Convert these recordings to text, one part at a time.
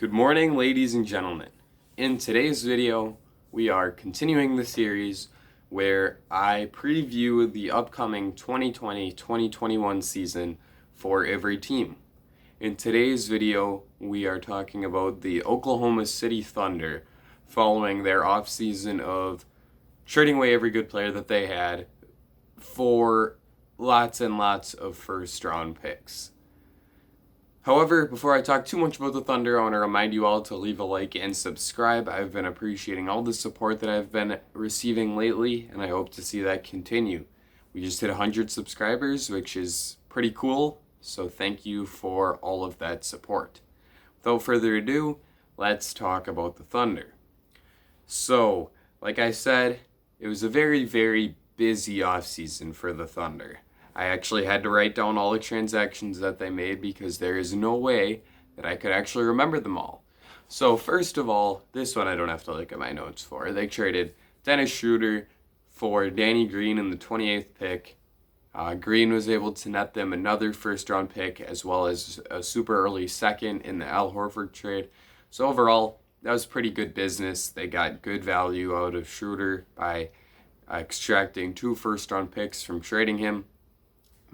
Good morning, ladies and gentlemen. In today's video, we are continuing the series where I preview the upcoming 2020-2021 season for every team. In today's video, we are talking about the Oklahoma City Thunder following their offseason of trading away every good player that they had for lots and lots of first-round picks. However, before I talk too much about the Thunder, I want to remind you all to leave a like and subscribe. I've been appreciating all the support that I've been receiving lately, and I hope to see that continue. We just hit 100 subscribers, which is pretty cool, so thank you for all of that support. Without further ado, let's talk about the Thunder. So, like I said, it was a very, very busy offseason for the Thunder. I actually had to write down all the transactions that they made because there is no way that I could actually remember them all. So first of all, this one I don't have to look at my notes for. They traded Dennis Schroeder for Danny Green in the 28th pick. Green was able to net them another first-round pick as well as a super early second in the Al Horford trade. So overall, that was pretty good business. They got good value out of Schroeder by extracting 2 first-round picks from trading him.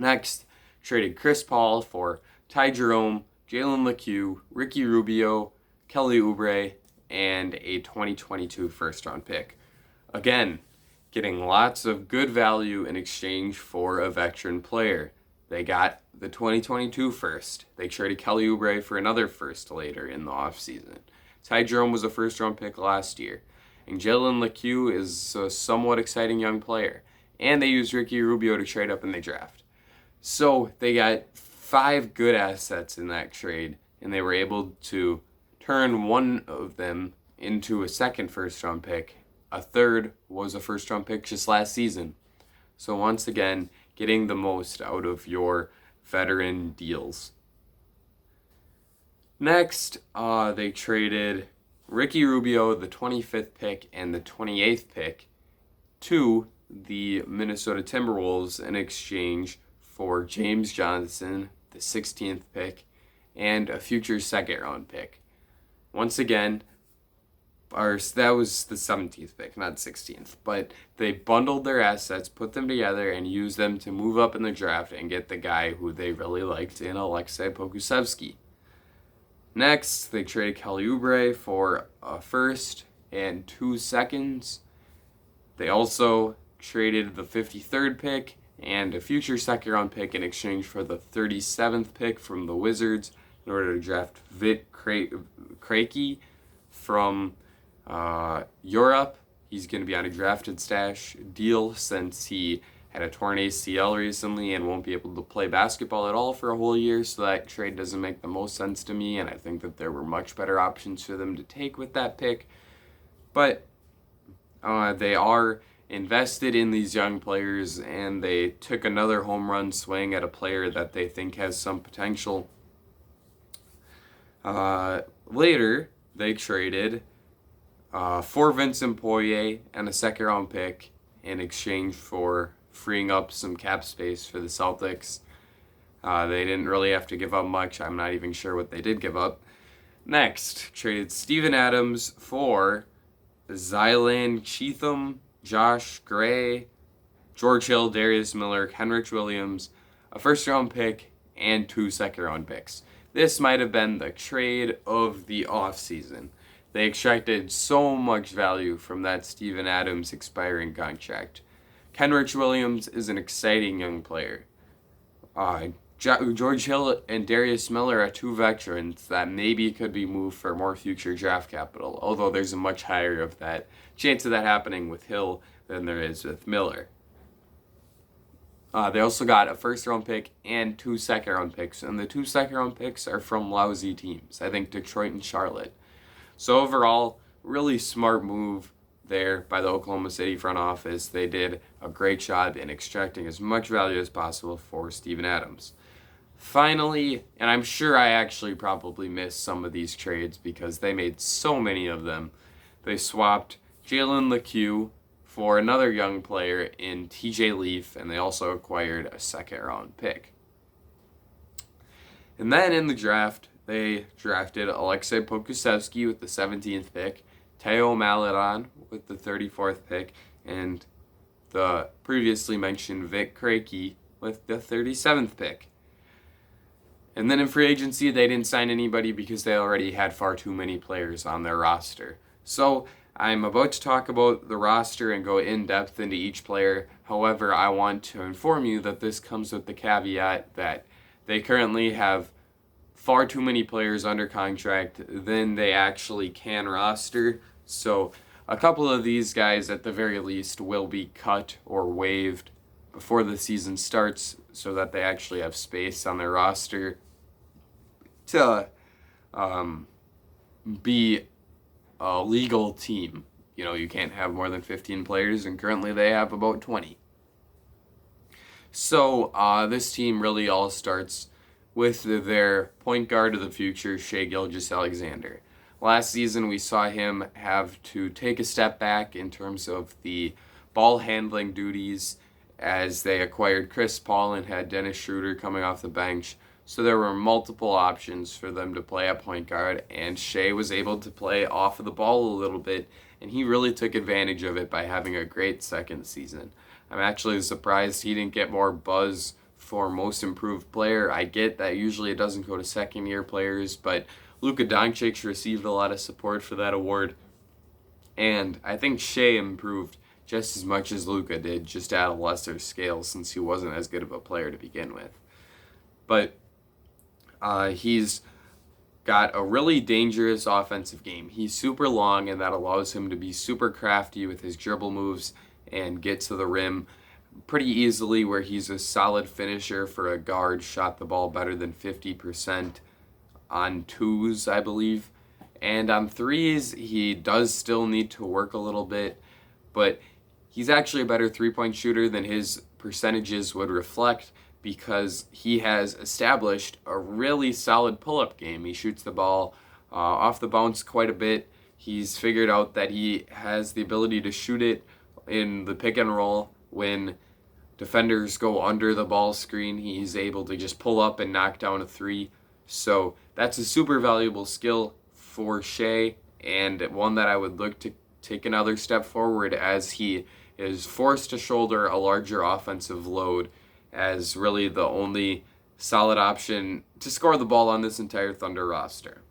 Next, traded Chris Paul for Ty Jerome, Jalen LeCue, Ricky Rubio, Kelly Oubre, and a 2022 first-round pick. Again, getting lots of good value in exchange for a veteran player. They got the 2022 first. They traded Kelly Oubre for another first later in the offseason. Ty Jerome was a first-round pick last year. And Jalen LeCue is a somewhat exciting young player. And they used Ricky Rubio to trade up in the draft. So they got 5 good assets in that trade, and they were able to turn one of them into a second first-round pick. A third was a first-round pick just last season. So once again, getting the most out of your veteran deals. Next, they traded Ricky Rubio, the 25th pick, and the 28th pick to the Minnesota Timberwolves in exchange for James Johnson, the 16th pick, and a future second-round pick. Once again, that was the 17th pick, not 16th, but they bundled their assets, put them together, and used them to move up in the draft and get the guy who they really liked in Aleksej Pokusevski. Next, they traded Kelly Oubre for a first and 2 seconds. They also traded the 53rd pick and a future second-round pick in exchange for the 37th pick from the Wizards in order to draft Vit Krejci from Europe. He's going to be on a drafted stash deal since he had a torn ACL recently and won't be able to play basketball at all for a whole year, so that trade doesn't make the most sense to me, and I think that there were much better options for them to take with that pick. But they are invested in these young players, and they took another home run swing at a player that they think has some potential. Later, they traded for Vincent Poirier and a second-round pick in exchange for freeing up some cap space for the Celtics. They didn't really have to give up much. I'm not even sure what they did give up. Next, traded Steven Adams for Zylan Cheatham, Josh Gray, George Hill, Darius Miller, Kenrich Williams, a first-round pick, and 2 second-round picks. This might have been the trade of the offseason. They extracted so much value from that Steven Adams expiring contract. Kenrich Williams is an exciting young player. George Hill and Darius Miller are 2 veterans that maybe could be moved for more future draft capital, although there's a much higher of that chance of that happening with Hill than there is with Miller. They also got a first-round pick and 2 second-round picks, and the 2 second-round picks are from lousy teams. I think Detroit and Charlotte. So overall, really smart move there by the Oklahoma City front office. They did a great job in extracting as much value as possible for Steven Adams. Finally, and I'm sure I actually probably missed some of these trades because they made so many of them, they swapped Jalen LeCue for another young player in TJ Leaf, and they also acquired a second-round pick. And then in the draft, they drafted Alexei Pokusevsky with the 17th pick, Teo Maledon with the 34th pick, and the previously mentioned Vic Krejci with the 37th pick. And then in free agency, they didn't sign anybody because they already had far too many players on their roster. So I'm about to talk about the roster and go in depth into each player. However, I want to inform you that this comes with the caveat that they currently have far too many players under contract than they actually can roster. So a couple of these guys at the very least will be cut or waived before the season starts so that they actually have space on their roster to be a legal team. You know, you can't have more than 15 players, and currently they have about 20. So this team really all starts with their point guard of the future, Shai Gilgeous-Alexander. Last season, we saw him have to take a step back in terms of the ball handling duties as they acquired Chris Paul and had Dennis Schroeder coming off the bench. So there were multiple options for them to play at point guard, and Shai was able to play off of the ball a little bit, and he really took advantage of it by having a great second season. I'm actually surprised he didn't get more buzz for most improved player. I get that usually it doesn't go to second year players, but Luka Doncic received a lot of support for that award, and I think Shai improved just as much as Luka did, just at a lesser scale since he wasn't as good of a player to begin with. But he's got a really dangerous offensive game. He's super long, and that allows him to be super crafty with his dribble moves and get to the rim pretty easily, where he's a solid finisher for a guard, shot the ball better than 50% on twos, I believe. And on threes, he does still need to work a little bit, but he's actually a better three-point shooter than his percentages would reflect, because he has established a really solid pull-up game. He shoots the ball off the bounce quite a bit. He's figured out that he has the ability to shoot it in the pick and roll when defenders go under the ball screen. He's able to just pull up and knock down a three. So that's a super valuable skill for Shai, and one that I would look to take another step forward as he is forced to shoulder a larger offensive load as really the only solid option to score the ball on this entire Thunder roster.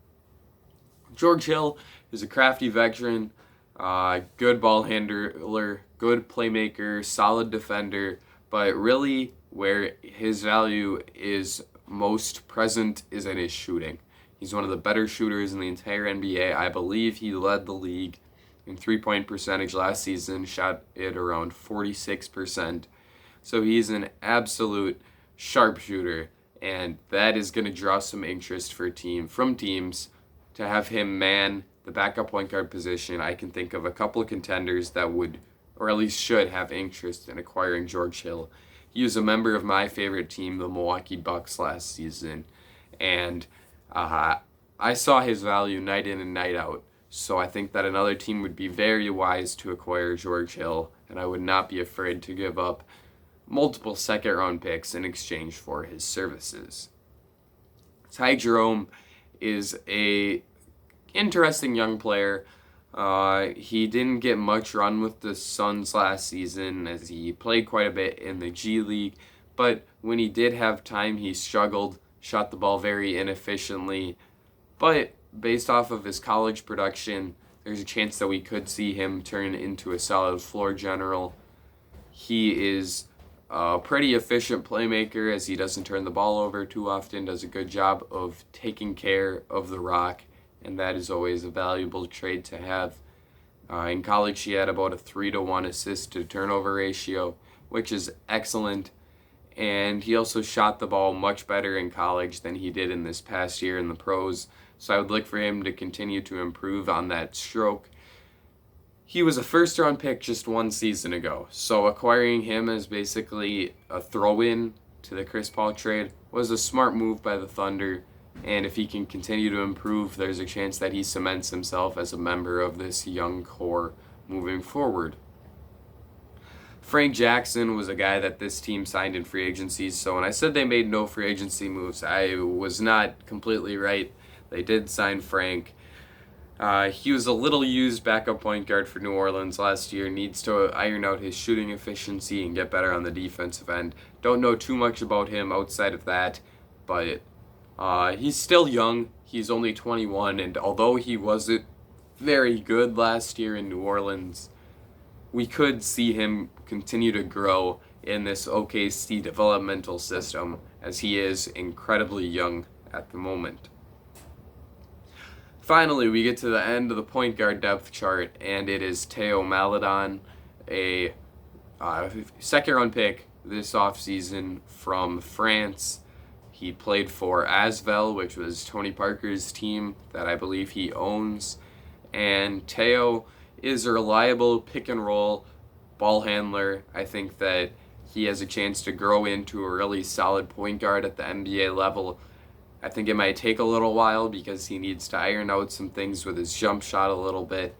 George Hill is a crafty veteran, good ball handler, good playmaker, solid defender, but really where his value is most present is in his shooting. He's one of the better shooters in the entire NBA. I believe he led the league in three-point percentage last season, shot it around 46%. So he's an absolute sharpshooter, and that is going to draw some interest from teams to have him man the backup point guard position. I can think of a couple of contenders that would, or at least should, have interest in acquiring George Hill. He was a member of my favorite team, the Milwaukee Bucks, last season, and I saw his value night in and night out. So I think that another team would be very wise to acquire George Hill, and I would not be afraid to give up multiple second-round picks in exchange for his services. Ty Jerome is a interesting young player. He didn't get much run with the Suns last season as he played quite a bit in the G League, but when he did have time, he struggled, shot the ball very inefficiently. But based off of his college production, there's a chance that we could see him turn into a solid floor general. He is a pretty efficient playmaker as he doesn't turn the ball over too often, does a good job of taking care of the rock, and that is always a valuable trait to have. In college, he had about a 3-to-1 assist to turnover ratio, which is excellent, and he also shot the ball much better in college than he did in this past year in the pros, so I would look for him to continue to improve on that stroke. He was a first-round pick just one season ago, so acquiring him as basically a throw-in to the Chris Paul trade was a smart move by the Thunder, and if he can continue to improve, there's a chance that he cements himself as a member of this young core moving forward. Frank Jackson was a guy that this team signed in free agency, so when I said they made no free agency moves, I was not completely right. They did sign Frank. He was a little used backup point guard for New Orleans last year. Needs to iron out his shooting efficiency and get better on the defensive end. Don't know too much about him outside of that, but he's still young. He's only 21, and although he wasn't very good last year in New Orleans, we could see him continue to grow in this OKC developmental system, as he is incredibly young at the moment. Finally, we get to the end of the point guard depth chart, and it is Theo Maledon, a second-round pick this offseason from France. He played for Asvel, which was Tony Parker's team that I believe he owns. And Theo is a reliable pick-and-roll ball handler. I think that he has a chance to grow into a really solid point guard at the NBA level. I think it might take a little while because he needs to iron out some things with his jump shot a little bit.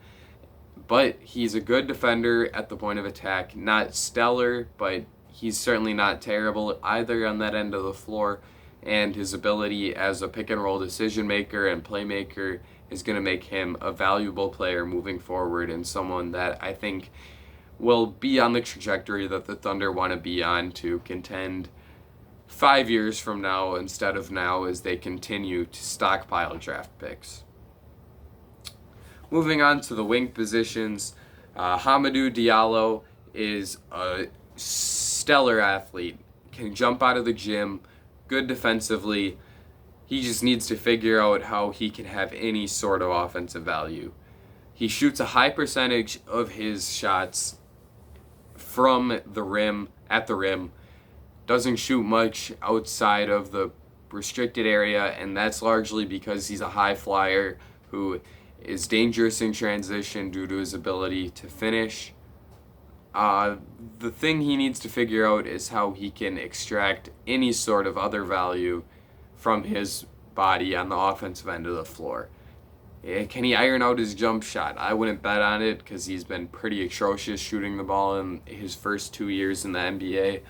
But he's a good defender at the point of attack. Not stellar, but he's certainly not terrible either on that end of the floor. And his ability as a pick-and-roll decision maker and playmaker is going to make him a valuable player moving forward, and someone that I think will be on the trajectory that the Thunder want to be on to contend 5 years from now instead of now, as they continue to stockpile draft picks. Moving on to the wing positions, Hamidou Diallo is a stellar athlete, can jump out of the gym, good defensively. He just needs to figure out how he can have any sort of offensive value. He shoots a high percentage of his shots from the rim, at the rim, doesn't shoot much outside of the restricted area, and that's largely because he's a high flyer who is dangerous in transition due to his ability to finish. The thing he needs to figure out is how he can extract any sort of other value from his body on the offensive end of the floor. Can he iron out his jump shot? I wouldn't bet on it because he's been pretty atrocious shooting the ball in his first 2 years in the NBA.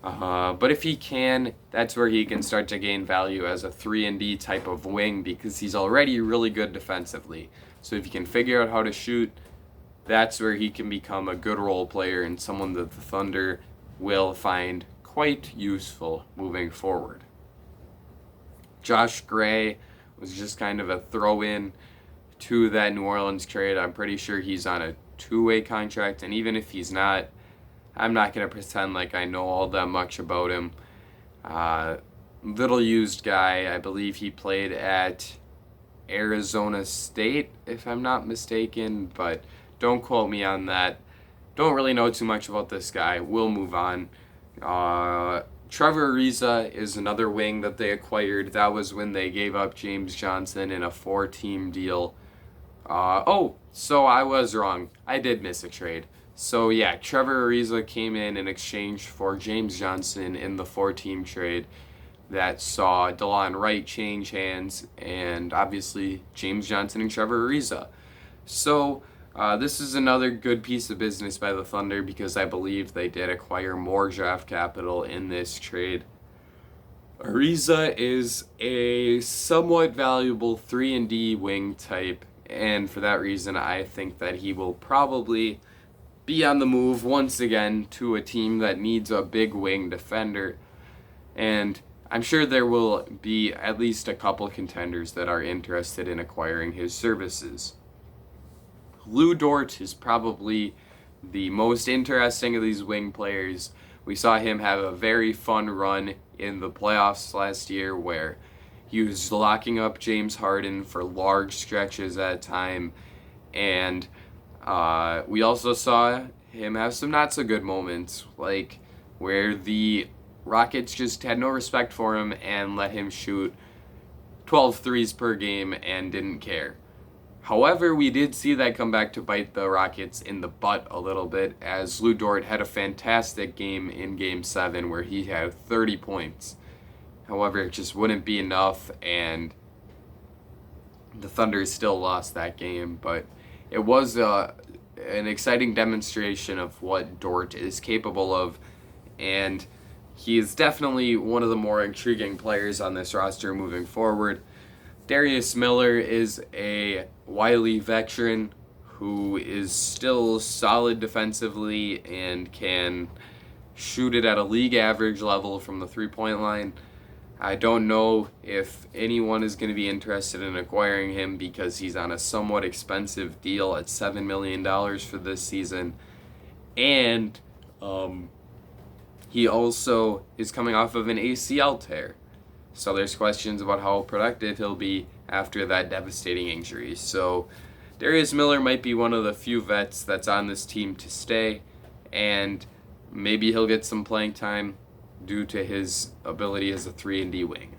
But if he can, that's where he can start to gain value as a 3-and-D type of wing, because he's already really good defensively. So if he can figure out how to shoot, that's where he can become a good role player and someone that the Thunder will find quite useful moving forward. Josh Gray was just kind of a throw-in to that New Orleans trade. I'm pretty sure he's on a two-way contract, and even if he's not, I'm not going to pretend like I know all that much about him. Little used guy. I believe he played at Arizona State, if I'm not mistaken, but don't quote me on that. Don't really know too much about this guy. We'll move on. Trevor Ariza is another wing that they acquired. That was when they gave up James Johnson in a 4-team deal. So I was wrong. I did miss a trade. So yeah, Trevor Ariza came in exchange for James Johnson in the 4-team trade that saw DeLon Wright change hands, and obviously James Johnson and Trevor Ariza. So this is another good piece of business by the Thunder, because I believe they did acquire more draft capital in this trade. Ariza is a somewhat valuable 3-and-D wing type, and for that reason I think that he will probably be on the move once again to a team that needs a big wing defender, and I'm sure there will be at least a couple contenders that are interested in acquiring his services. Lou Dort is probably the most interesting of these wing players. We saw him have a very fun run in the playoffs last year where he was locking up James Harden for large stretches at a time, and we also saw him have some not so good moments, like where the Rockets just had no respect for him and let him shoot 12 threes per game and didn't care. However, we did see that come back to bite the Rockets in the butt a little bit, as Lou Dort had a fantastic game in Game 7 where he had 30 points. However, it just wouldn't be enough, and the Thunder still lost that game, but it was an exciting demonstration of what Dort is capable of, and he is definitely one of the more intriguing players on this roster moving forward. Darius Miller is a wily veteran who is still solid defensively and can shoot it at a league average level from the three-point line. I don't know if anyone is going to be interested in acquiring him because he's on a somewhat expensive deal at $7 million for this season. And he also is coming off of an ACL tear. So there's questions about how productive he'll be after that devastating injury. So Darius Miller might be one of the few vets that's on this team to stay, and maybe he'll get some playing time due to his ability as a 3-and-D wing.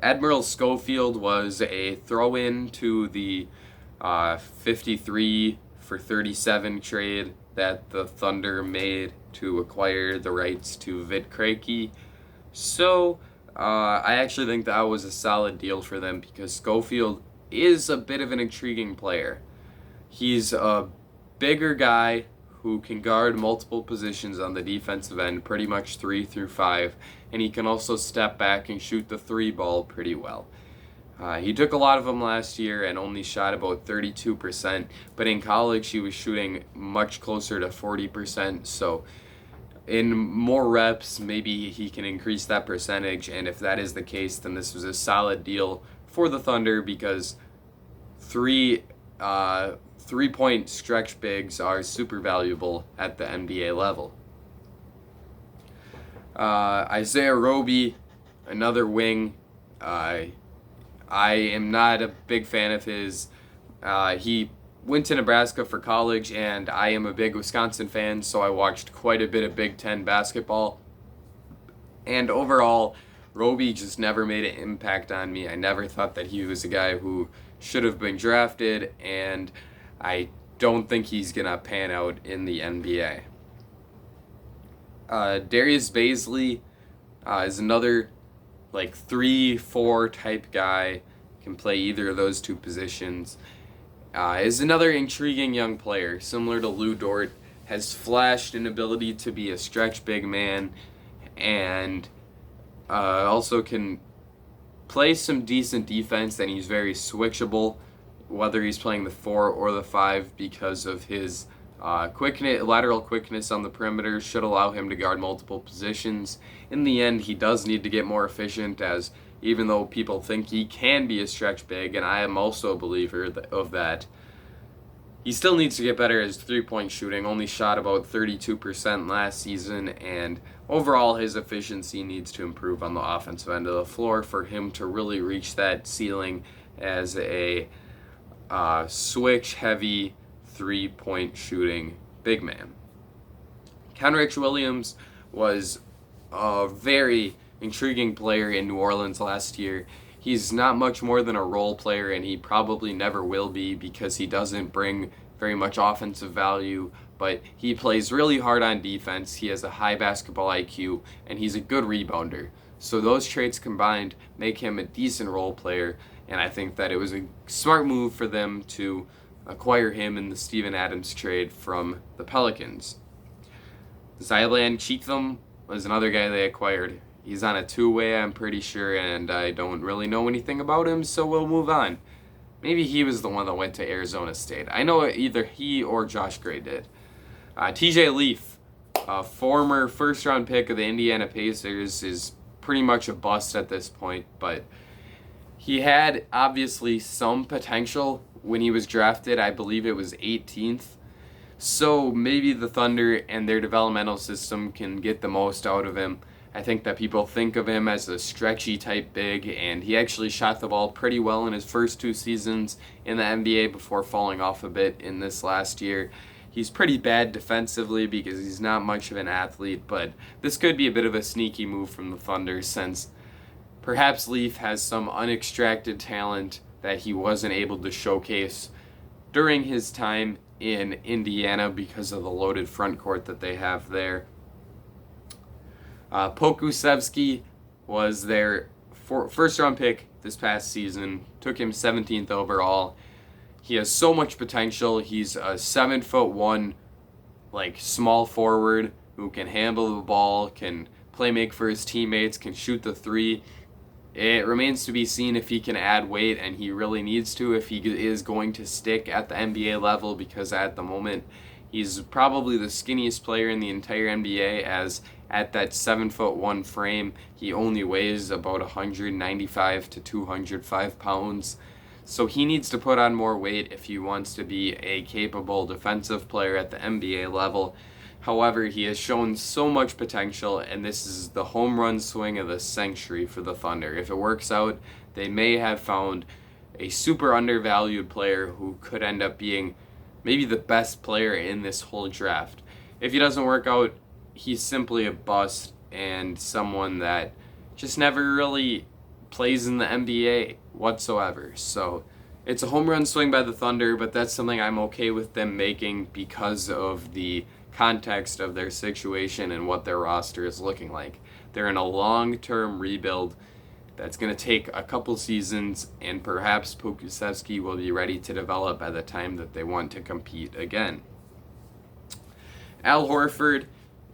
Admiral Schofield was a throw-in to the 53 for 37 trade that the Thunder made to acquire the rights to Vit Krejci. So I actually think that was a solid deal for them because Schofield is a bit of an intriguing player. He's a bigger guy who can guard multiple positions on the defensive end, pretty much 3 through 5, and he can also step back and shoot the 3 ball pretty well. He took a lot of them last year and only shot about 32%, but in college he was shooting much closer to 40%, so in more reps, maybe he can increase that percentage, and if that is the case, then this was a solid deal for the Thunder because three-point stretch bigs are super valuable at the NBA level. Isaiah Roby, another wing. I am not a big fan of his. He went to Nebraska for college, and I am a big Wisconsin fan, so I watched quite a bit of Big Ten basketball. And overall, Roby just never made an impact on me. I never thought that he was a guy who should have been drafted, and I don't think he's going to pan out in the NBA. Darius Bazley is another 3-4 type guy, can play either of those two positions. Is another intriguing young player, similar to Lou Dort, has flashed an ability to be a stretch big man, and also can play some decent defense, and he's very switchable, whether he's playing the 4 or the 5, because of his lateral quickness on the perimeter should allow him to guard multiple positions. In the end, he does need to get more efficient, as even though people think he can be a stretch big, and I am also a believer of that, he still needs to get better at his three-point shooting. Only shot about 32% last season, and overall his efficiency needs to improve on the offensive end of the floor for him to really reach that ceiling as a switch-heavy three-point shooting big man. Kenrich Williams was a very intriguing player in New Orleans last year. He's not much more than a role player, and he probably never will be because he doesn't bring very much offensive value, but he plays really hard on defense. He has a high basketball IQ, and he's a good rebounder. So those traits combined make him a decent role player, and I think that it was a smart move for them to acquire him in the Steven Adams trade from the Pelicans. Zylan Cheatham was another guy they acquired. He's on a two-way, I'm pretty sure, and I don't really know anything about him, so we'll move on. Maybe he was the one that went to Arizona State. I know either he or Josh Gray did. TJ Leaf, a former first-round pick of the Indiana Pacers, is pretty much a bust at this point, but he had obviously some potential when he was drafted. I believe it was 18th. So maybe the Thunder and their developmental system can get the most out of him. I think that people think of him as a stretchy type big, and he actually shot the ball pretty well in his first 2 seasons in the NBA before falling off a bit in this last year. He's pretty bad defensively because he's not much of an athlete, but this could be a bit of a sneaky move from the Thunder since perhaps Leaf has some unextracted talent that he wasn't able to showcase during his time in Indiana because of the loaded front court that they have there. Pokusevski was their first-round pick this past season. Took him 17th overall. He has so much potential. He's a 7'1", small forward who can handle the ball, can play make for his teammates, can shoot the 3, It remains to be seen if he can add weight, and he really needs to if he is going to stick at the NBA level, because at the moment he's probably the skinniest player in the entire NBA, as at that 7'1" frame he only weighs about 195 to 205 pounds. So he needs to put on more weight if he wants to be a capable defensive player at the NBA level. However, he has shown so much potential, and this is the home run swing of the century for the Thunder. If it works out, they may have found a super undervalued player who could end up being maybe the best player in this whole draft. If he doesn't work out, he's simply a bust and someone that just never really plays in the NBA whatsoever. So it's a home run swing by the Thunder, but that's something I'm okay with them making because of the context of their situation and what their roster is looking like. They're in a long-term rebuild that's going to take a couple seasons, and perhaps Pokusevski will be ready to develop by the time that they want to compete again. Al Horford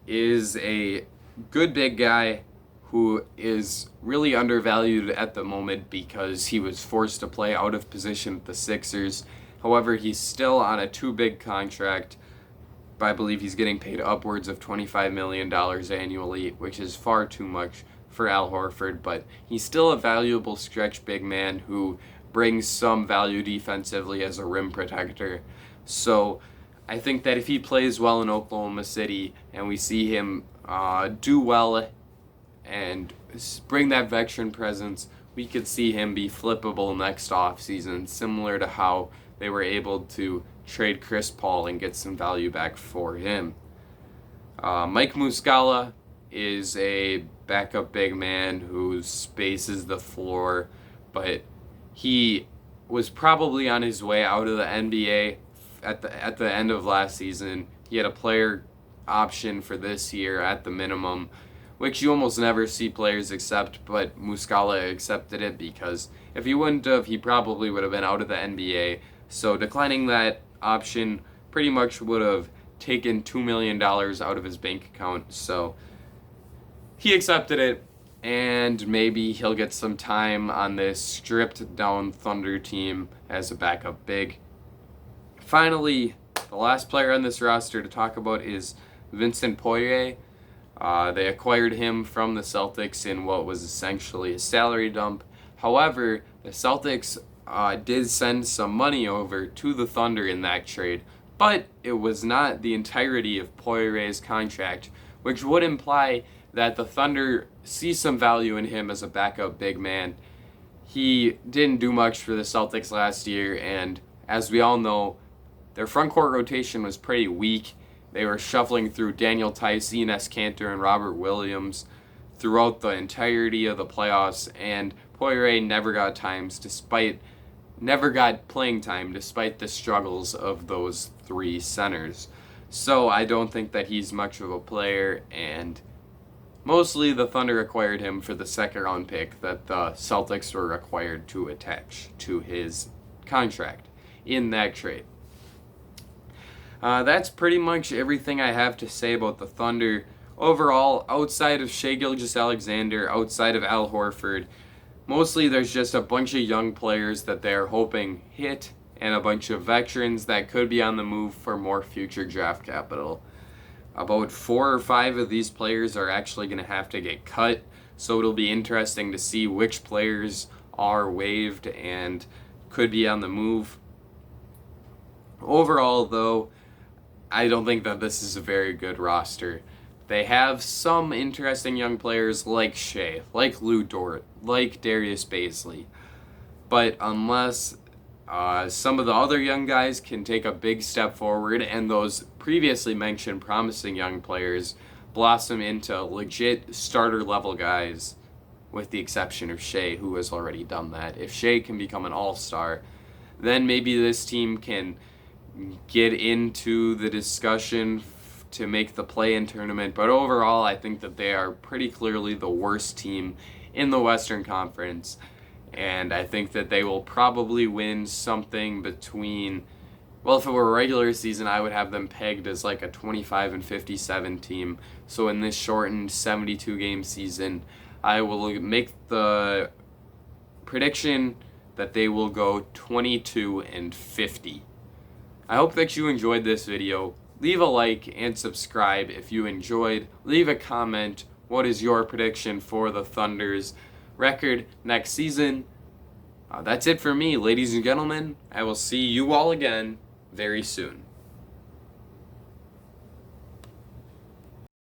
is a good big guy who is really undervalued at the moment because he was forced to play out of position with the Sixers. However, he's still on a too big contract. I believe he's getting paid upwards of $25 million annually, which is far too much for Al Horford, but he's still a valuable stretch big man who brings some value defensively as a rim protector. So I think that if he plays well in Oklahoma City and we see him do well and bring that veteran presence, we could see him be flippable next offseason, similar to how they were able to trade Chris Paul and get some value back for him. Mike Muscala is a backup big man who spaces the floor, but he was probably on his way out of the NBA at the end of last season. He had a player option for this year at the minimum, which you almost never see players accept, but Muscala accepted it because if he wouldn't have, he probably would have been out of the NBA. So declining that option pretty much would have taken $2 million out of his bank account. So he accepted it, and maybe he'll get some time on this stripped down Thunder team as a backup big. Finally, the last player on this roster to talk about is Vincent Poirier. They acquired him from the Celtics in what was essentially a salary dump. However, the Celtics did send some money over to the Thunder in that trade, but it was not the entirety of Poirier's contract, which would imply that the Thunder see some value in him as a backup big man. He didn't do much for the Celtics last year, and as we all know, their frontcourt rotation was pretty weak. They were shuffling through Daniel Tice, Enes Kanter, and Robert Williams throughout the entirety of the playoffs, and Poirier never got playing time despite the struggles of those three centers. So I don't think that he's much of a player, and mostly the Thunder acquired him for the second round pick that the Celtics were required to attach to his contract in that trade. That's pretty much everything I have to say about the Thunder. Overall, outside of Shai Gilgeous-Alexander, outside of Al Horford, mostly there's just a bunch of young players that they're hoping hit and a bunch of veterans that could be on the move for more future draft capital. About 4 or 5 of these players are actually going to have to get cut, so it'll be interesting to see which players are waived and could be on the move. Overall, though, I don't think that this is a very good roster. They have some interesting young players like Shai, like Lou Dort, like Darius Bazley. But unless some of the other young guys can take a big step forward and those previously mentioned promising young players blossom into legit starter level guys, with the exception of Shai, who has already done that. If Shai can become an all-star, then maybe this team can get into the discussion to make the play-in tournament, but overall I think that they are pretty clearly the worst team in the Western Conference, and I think that they will probably win something between, well, if it were a regular season I would have them pegged as like a 25-57 team, so in this shortened 72 game season I will make the prediction that they will go 22-50. I hope that you enjoyed this video. Leave a like and subscribe if you enjoyed. Leave a comment. What is your prediction for the Thunder's record next season? That's it for me, ladies and gentlemen. I will see you all again very soon.